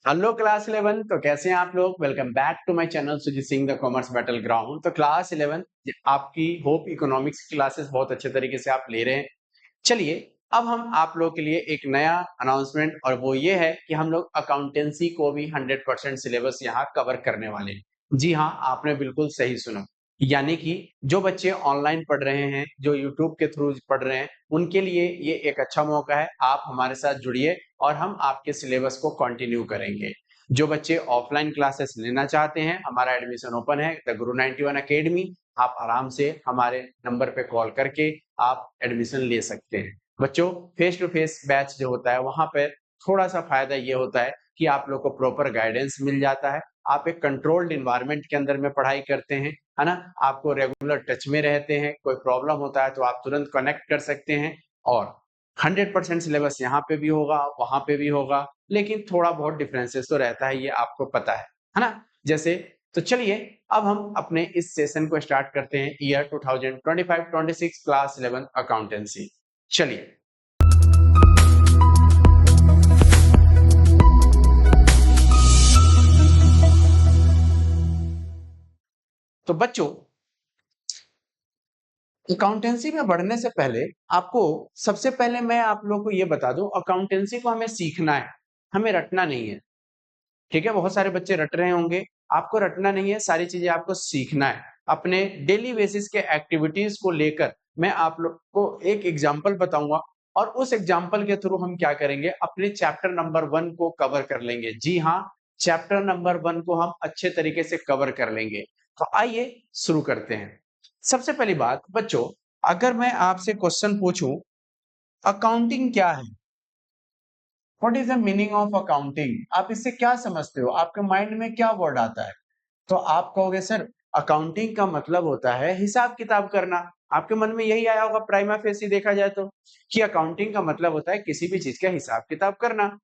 Hello class 11। तो कैसे हैं आप लोग? Welcome back to my channel Sujit Singh the commerce battleground. तो क्लास 11 आपकी होप इकोनॉमिक्स की क्लासेस बहुत अच्छे तरीके से आप ले रहे हैं। चलिए, अब हम आप लोग के लिए एक नया अनाउंसमेंट, और वो ये है कि हम लोग अकाउंटेंसी को भी 100% सिलेबस यहाँ कवर करने वाले हैं। जी हाँ, आपने बिल्कुल सही सुना। यानी कि जो बच्चे ऑनलाइन पढ़ रहे हैं, जो यूट्यूब के थ्रू पढ़ रहे हैं, उनके लिए ये एक अच्छा मौका है। आप हमारे साथ जुड़िए और हम आपके सिलेबस को कंटिन्यू करेंगे। जो बच्चे ऑफलाइन क्लासेस लेना चाहते हैं, हमारा एडमिशन ओपन है द गुरु 91 अकेडमी। आप आराम से हमारे नंबर पे कॉल करके आप एडमिशन ले सकते हैं। बच्चों, फेस टू फेस बैच जो होता है वहां पर थोड़ा सा फायदा ये होता है कि आप लोग को प्रॉपर गाइडेंस मिल जाता है। आप एक कंट्रोल्ड इन्वायरमेंट के अंदर में पढ़ाई करते हैं, है ना। आपको रेगुलर टच में रहते हैं, कोई प्रॉब्लम होता है तो आप तुरंत कनेक्ट कर सकते हैं। और 100% सिलेबस यहाँ पे भी होगा, वहां पे भी होगा, लेकिन थोड़ा बहुत डिफरेंसेस तो रहता है, ये आपको पता है ना। जैसे, तो चलिए अब हम अपने इस सेशन को स्टार्ट करते हैं। Year 2025-26 class 11 accountancy. चलिए, तो बच्चों, अकाउंटेंसी में बढ़ने से पहले आपको, सबसे पहले मैं आप लोग को ये बता दूं, अकाउंटेंसी को हमें सीखना है, हमें रटना नहीं है। ठीक है, बहुत सारे बच्चे रट रहे होंगे। आपको रटना नहीं है, सारी चीजें आपको सीखना है। अपने डेली बेसिस के एक्टिविटीज को लेकर मैं आप लोग को एक एग्जाम्पल बताऊंगा, और उस एग्जाम्पल के थ्रू हम क्या करेंगे, अपने चैप्टर नंबर 1 को कवर कर लेंगे। जी हाँ, चैप्टर नंबर 1 को हम अच्छे तरीके से कवर कर लेंगे। तो आइए शुरू करते हैं। सबसे पहली बात बच्चों, अगर मैं आपसे क्वेश्चन पूछूं, अकाउंटिंग क्या है? What is the meaning of accounting? आप इससे क्या समझते हो? आपके माइंड में क्या वर्ड आता है? तो आप कहोगे सर, अकाउंटिंग का मतलब होता है हिसाब किताब करना। आपके मन में यही आया होगा प्राइमा फेसी देखा जाए तो, कि अकाउंटिंग का मतलब होता है किसी भी चीज का हिसाब किताब करना।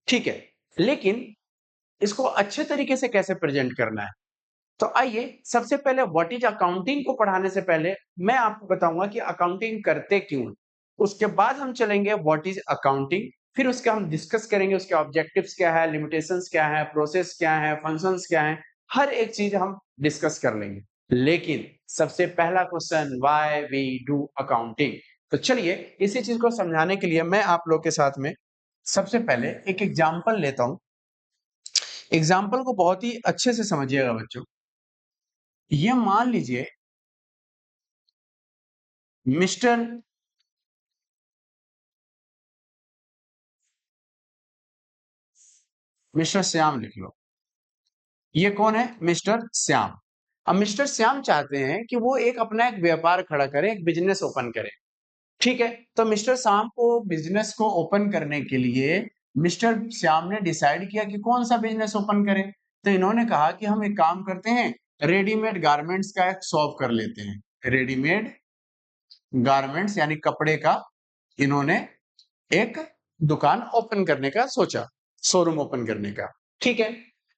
ठीक है, लेकिन इसको अच्छे तरीके से कैसे प्रेजेंट करना है? तो आइए, सबसे पहले व्हाट इज अकाउंटिंग को पढ़ाने से पहले मैं आपको बताऊंगा कि अकाउंटिंग करते क्यों हैं। उसके बाद हम चलेंगे व्हाट इज अकाउंटिंग, फिर उसके हम डिस्कस करेंगे उसके ऑब्जेक्टिव्स क्या है, लिमिटेशंस क्या है, प्रोसेस क्या है, फंक्शंस क्या है, हर एक चीज हम डिस्कस कर लेंगे। लेकिन सबसे पहला question, why we do accounting. तो चलिए, इसी चीज को समझाने के लिए मैं आप लोग के साथ में सबसे पहले एक एग्जाम्पल लेता हूं। एग्जाम्पल को बहुत ही अच्छे से समझिएगा बच्चों। ये मान लीजिए मिस्टर मिस्टर श्याम लिख लो। ये कौन है? मिस्टर श्याम। अब मिस्टर श्याम चाहते हैं कि वो एक अपना एक व्यापार खड़ा करे, एक बिजनेस ओपन करे। ठीक है, तो मिस्टर श्याम को बिजनेस को ओपन करने के लिए मिस्टर श्याम ने डिसाइड किया कि कौन सा बिजनेस ओपन करें। तो इन्होंने कहा कि हम एक काम करते हैं, रेडीमेड गारमेंट्स का एक शॉप कर लेते हैं। रेडीमेड गारमेंट्स यानी कपड़े का इन्होंने एक दुकान ओपन करने का सोचा, शोरूम ओपन करने का। ठीक है,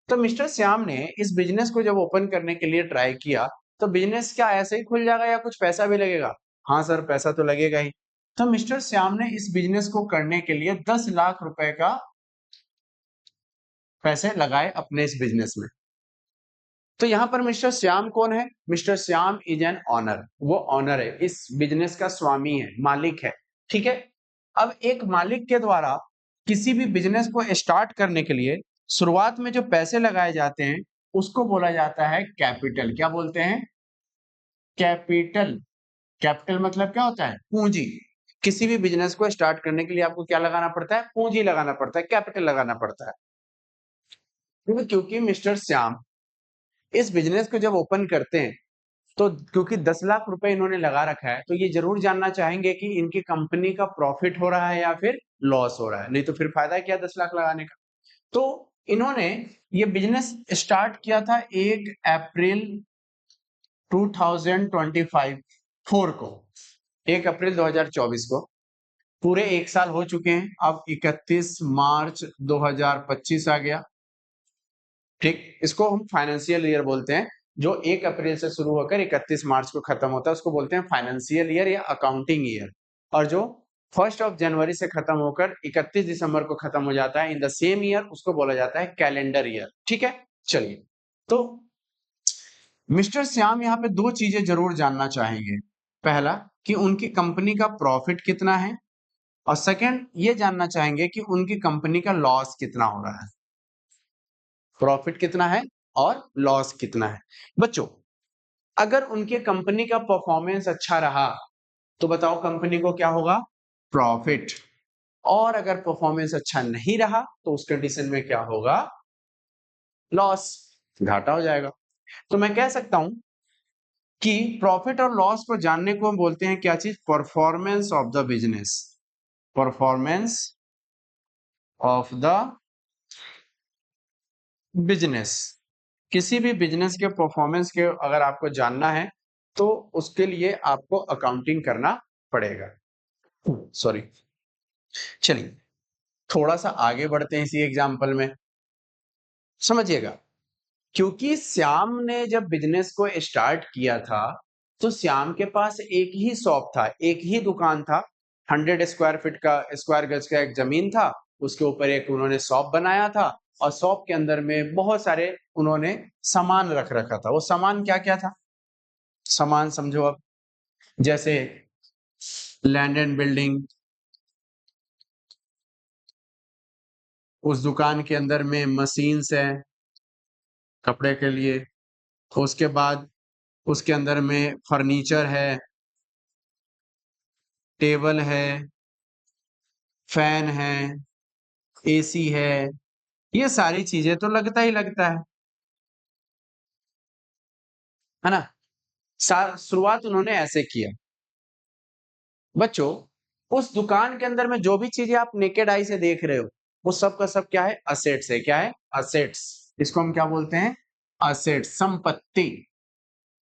तो मिस्टर श्याम ने इस बिजनेस को जब ओपन करने के लिए ट्राई किया, तो बिजनेस क्या ऐसे ही खुल जाएगा या कुछ पैसा भी लगेगा? हाँ सर, पैसा तो लगेगा ही। तो मिस्टर श्याम ने इस बिजनेस को करने के लिए 10 लाख रुपए का पैसे लगाए अपने इस बिजनेस में। तो यहां पर मिस्टर श्याम कौन है? Mister Shyam is an owner, वो ऑनर है, इस बिजनेस का स्वामी है, मालिक है। ठीक है, अब एक मालिक के द्वारा किसी भी बिजनेस को स्टार्ट करने के लिए शुरुआत में जो पैसे लगाए जाते हैं उसको बोला जाता है कैपिटल। क्या बोलते हैं? कैपिटल। कैपिटल मतलब क्या होता है? पूंजी। किसी भी बिजनेस को स्टार्ट करने के लिए आपको क्या लगाना पड़ता है? पूंजी लगाना पड़ता है, कैपिटल लगाना पड़ता है। क्योंकि मिस्टर श्याम इस बिजनेस को जब ओपन करते हैं, तो क्योंकि 10 लाख रुपए इन्होंने लगा रखा है, तो ये जरूर जानना चाहेंगे कि इनकी कंपनी का प्रॉफिट हो रहा है या फिर लॉस हो रहा है। नहीं तो फिर फायदा क्या 10 लाख लगाने का? तो इन्होंने ये बिजनेस स्टार्ट किया था 1 अप्रैल 2025 को, 1 अप्रैल 2024 को। पूरे एक साल हो चुके हैं, अब 31 मार्च 2025 आ गया। ठीक, इसको हम फाइनेंशियल ईयर बोलते हैं। जो 1 अप्रैल से शुरू होकर 31 मार्च को खत्म होता है उसको बोलते हैं फाइनेंशियल ईयर या अकाउंटिंग ईयर। और जो 1 जनवरी से खत्म होकर 31 दिसंबर को खत्म हो जाता है इन द सेम ईयर, उसको बोला जाता है कैलेंडर ईयर। ठीक है, चलिए। तो मिस्टर श्याम यहाँ पे दो चीजें जरूर जानना चाहेंगे। पहला कि उनकी कंपनी का प्रॉफिट कितना है, और सेकंड ये जानना चाहेंगे कि उनकी कंपनी का लॉस कितना हो रहा है। प्रॉफिट कितना है और लॉस कितना है। बच्चों, अगर उनके कंपनी का परफॉर्मेंस अच्छा रहा तो बताओ कंपनी को क्या होगा, प्रॉफिट। और अगर परफॉर्मेंस अच्छा नहीं रहा तो उस कंडीशन में क्या होगा, लॉस, घाटा हो जाएगा। तो मैं कह सकता हूं कि प्रॉफिट और लॉस को जानने को हम बोलते हैं क्या चीज, performance of the business. Performance of the business. किसी भी बिजनेस के परफॉर्मेंस के अगर आपको जानना है तो उसके लिए आपको अकाउंटिंग करना पड़ेगा। सॉरी, चलिए थोड़ा सा आगे बढ़ते हैं इसी एग्जांपल में, समझिएगा। क्योंकि श्याम ने जब बिजनेस को स्टार्ट किया था तो श्याम के पास एक ही शॉप था, एक ही दुकान था। 100 स्क्वायर फीट का, स्क्वायर गज का एक जमीन था, उसके ऊपर एक उन्होंने शॉप बनाया था, और शॉप के अंदर में बहुत सारे उन्होंने सामान रख रखा था। वो सामान क्या क्या था, सामान समझो अब, जैसे लैंड एंड बिल्डिंग, उस दुकान के अंदर में मशीन्स है कपड़े के लिए, उसके बाद उसके अंदर में फर्नीचर है, टेबल है, फैन है, एसी है, ये सारी चीजें तो लगता ही लगता है ना। शुरुआत उन्होंने ऐसे किया। बच्चों, उस दुकान के अंदर में जो भी चीजें आप नेकेड आई से देख रहे हो वो सब का सब क्या है, असेट्स है। क्या है, असेट्स। इसको हम क्या बोलते हैं, असेट्स, संपत्ति।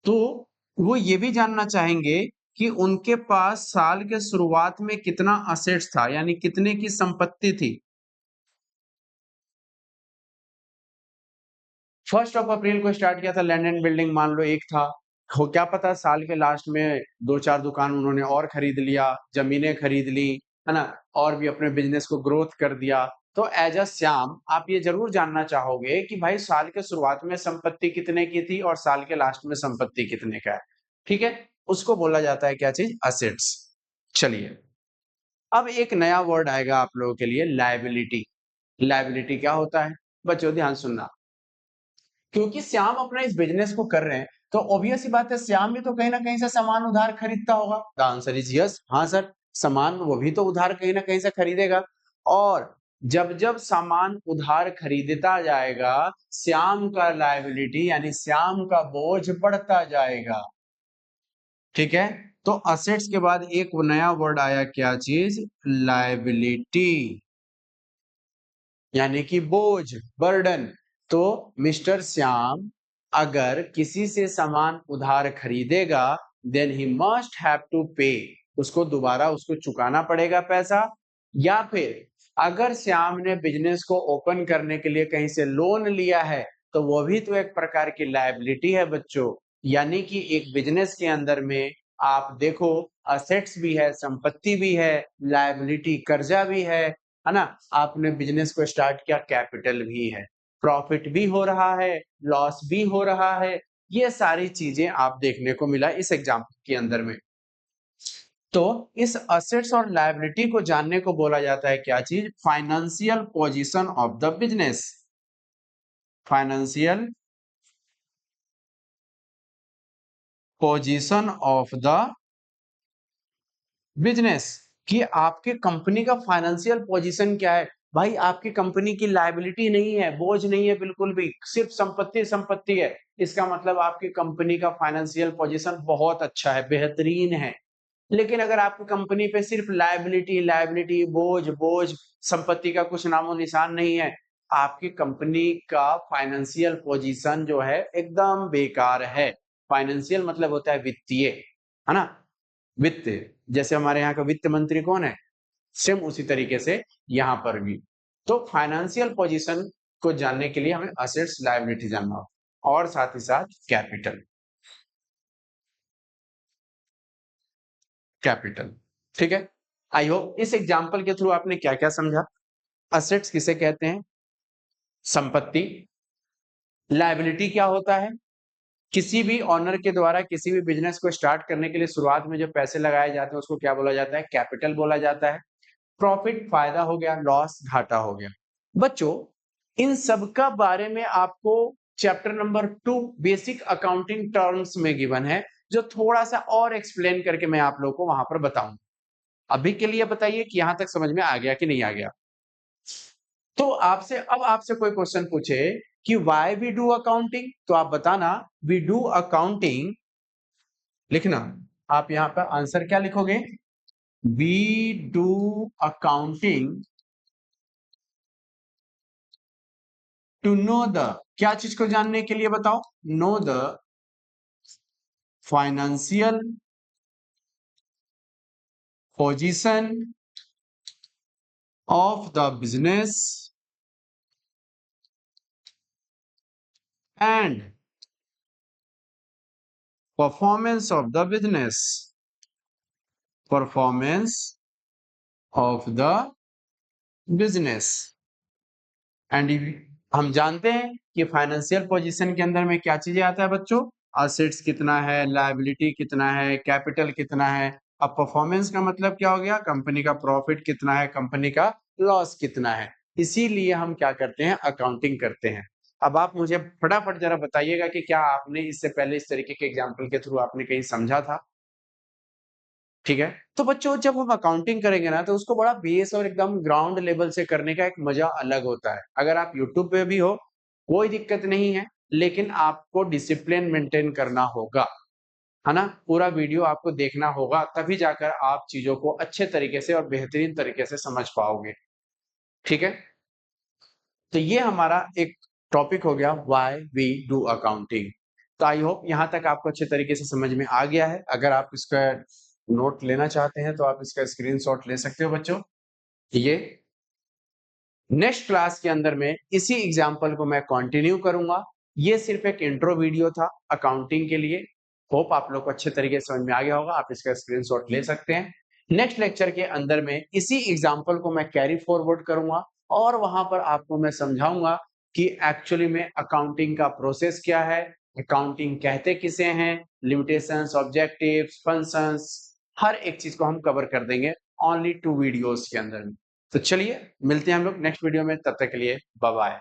तो वो ये भी जानना चाहेंगे कि उनके पास साल के शुरुआत में कितना असेट्स था, यानी कितने की संपत्ति थी। 1 अप्रैल को स्टार्ट किया था, लैंड एंड बिल्डिंग मान लो एक था, हो क्या पता साल के लास्ट में दो चार दुकान उन्होंने और खरीद लिया, जमीनें खरीद ली, है ना, और भी अपने बिजनेस को ग्रोथ कर दिया। तो एज अ श्याम आप ये जरूर जानना चाहोगे कि भाई साल के शुरुआत में संपत्ति कितने की थी और साल के लास्ट में संपत्ति कितने का है। ठीक है, उसको बोला जाता है क्या चीज, असेट्स। चलिए, अब एक नया वर्ड आएगा आप लोगों के लिए, लायबिलिटी। लायबिलिटी क्या होता है, बच्चों ध्यान सुनना। क्योंकि श्याम अपना इस बिजनेस को कर रहे हैं तो ऑब्वियस सी बात है श्याम भी तो कहीं ना कहीं से सामान उधार खरीदता होगा। द आंसर इज यस, हाँ सर, सामान वो भी तो उधार कहीं ना कहीं से खरीदेगा। और जब जब सामान उधार खरीदता जाएगा श्याम का लायबिलिटी यानी श्याम का बोझ बढ़ता जाएगा। ठीक है, तो असेट्स के बाद एक नया वर्ड आया, क्या चीज, लायबिलिटी, यानी कि बोझ, बर्डन। तो मिस्टर श्याम अगर किसी से सामान उधार खरीदेगा then he must have to pay, उसको दोबारा उसको चुकाना पड़ेगा पैसा। या फिर अगर श्याम ने बिजनेस को ओपन करने के लिए कहीं से लोन लिया है तो वो भी तो एक प्रकार की लायबिलिटी है बच्चों। यानी कि एक बिजनेस के अंदर में आप देखो, असेट्स भी है, संपत्ति भी है, लायबिलिटी कर्जा भी है ना। आपने बिजनेस को स्टार्ट किया, कैपिटल भी है, प्रॉफिट भी हो रहा है, लॉस भी हो रहा है। ये सारी चीजें आप देखने को मिला इस एग्जाम्पल के अंदर में। तो इस असेट्स और लायबिलिटी को जानने को बोला जाता है क्या चीज, financial position of the business. Financial position of the business, कि आपके कंपनी का फाइनेंशियल पोजीशन क्या है। भाई आपकी कंपनी की लायबिलिटी नहीं है, बोझ नहीं है बिल्कुल भी, सिर्फ संपत्ति संपत्ति है, इसका मतलब आपकी कंपनी का फाइनेंशियल पोजीशन बहुत अच्छा है, बेहतरीन है। लेकिन अगर आपकी कंपनी पे सिर्फ लायबिलिटी लायबिलिटी, बोझ बोझ, संपत्ति का कुछ नामो निशान नहीं है, आपकी कंपनी का फाइनेंशियल पोजीशन जो है एकदम बेकार है। फाइनेंशियल मतलब होता है वित्तीय, है ना, वित्त। जैसे हमारे यहाँ का वित्त मंत्री कौन है, सेम उसी तरीके से यहाँ पर भी। तो फाइनेंशियल पोजीशन को जानने के लिए हमें असेट्स लायबिलिटी जानना होगा और साथ ही साथ कैपिटल। कैपिटल, ठीक है। आई होप इस एग्जाम्पल के थ्रू आपने क्या क्या समझा। असेट्स किसे कहते हैं, संपत्ति। लायबिलिटी क्या होता है, किसी भी ऑनर के द्वारा किसी भी बिजनेस को स्टार्ट करने के लिए शुरुआत में जो पैसे लगाए जाते हैं उसको क्या बोला जाता है, कैपिटल बोला जाता है। प्रॉफिट फायदा हो गया, लॉस घाटा हो गया। बच्चों इन सब का बारे में आपको chapter number 2 basic accounting terms में गिवन है, जो थोड़ा सा और एक्सप्लेन करके मैं आप लोगों को वहां पर बताऊंगा। अभी के लिए बताइए कि यहां तक समझ में आ गया कि नहीं आ गया। तो आपसे कोई क्वेश्चन पूछे कि वाई वी डू अकाउंटिंग, तो आप बताना वी डू अकाउंटिंग, लिखना। आप यहां पर आंसर क्या लिखोगे, we do accounting to know the, क्या चीज को जानने के लिए बताओ, know the financial position of the business and performance of the business, performance of the business and हम जानते हैं कि फाइनेंशियल पोजीशन के अंदर में क्या चीजें आता है बच्चों, असेट्स कितना है, लायबिलिटी कितना है, कैपिटल कितना है। अब परफॉर्मेंस का मतलब क्या हो गया, कंपनी का प्रॉफिट कितना है, कंपनी का लॉस कितना है। इसीलिए हम क्या करते हैं, अकाउंटिंग करते हैं। अब आप मुझे फटाफट जरा बताइएगा कि क्या आपने इससे पहले इस तरीके के एग्जाम्पल के थ्रू आपने कहीं समझा था। ठीक है, तो बच्चों जब हम अकाउंटिंग करेंगे ना तो उसको बड़ा बेस और एकदम ग्राउंड लेवल से करने का एक मजा अलग होता है। अगर आप यूट्यूब पे भी हो कोई दिक्कत नहीं है, लेकिन आपको डिसिप्लिन मेंटेन करना होगा, है ना। पूरा वीडियो आपको देखना होगा, तभी जाकर आप चीजों को अच्छे तरीके से और बेहतरीन तरीके से समझ पाओगे। ठीक है, तो ये हमारा एक टॉपिक हो गया व्हाई वी डू अकाउंटिंग। तो आई होप यहाँ तक आपको अच्छे तरीके से समझ में आ गया है। अगर आप इसका नोट लेना चाहते हैं तो आप इसका स्क्रीनशॉट ले सकते हो बच्चों। ये नेक्स्ट क्लास के अंदर में इसी एग्जाम्पल को मैं कंटिन्यू करूंगा। ये सिर्फ एक इंट्रो वीडियो था अकाउंटिंग के लिए। होप आप लोग को अच्छे तरीके से समझ में आ गया होगा, आप इसका स्क्रीनशॉट ले सकते हैं। नेक्स्ट लेक्चर के अंदर में इसी एग्जाम्पल को मैं कैरी फॉरवर्ड करूंगा और वहां पर आपको मैं समझाऊंगा कि एक्चुअली में अकाउंटिंग का प्रोसेस क्या है, अकाउंटिंग कहते किसे हैं, लिमिटेशंस, ऑब्जेक्टिव्स, फंक्शंस, हर एक चीज को हम कवर कर देंगे ओनली 2 वीडियोस के अंदर में। तो चलिए मिलते हैं हम लोग नेक्स्ट वीडियो में, तब तक के लिए बाय बाय।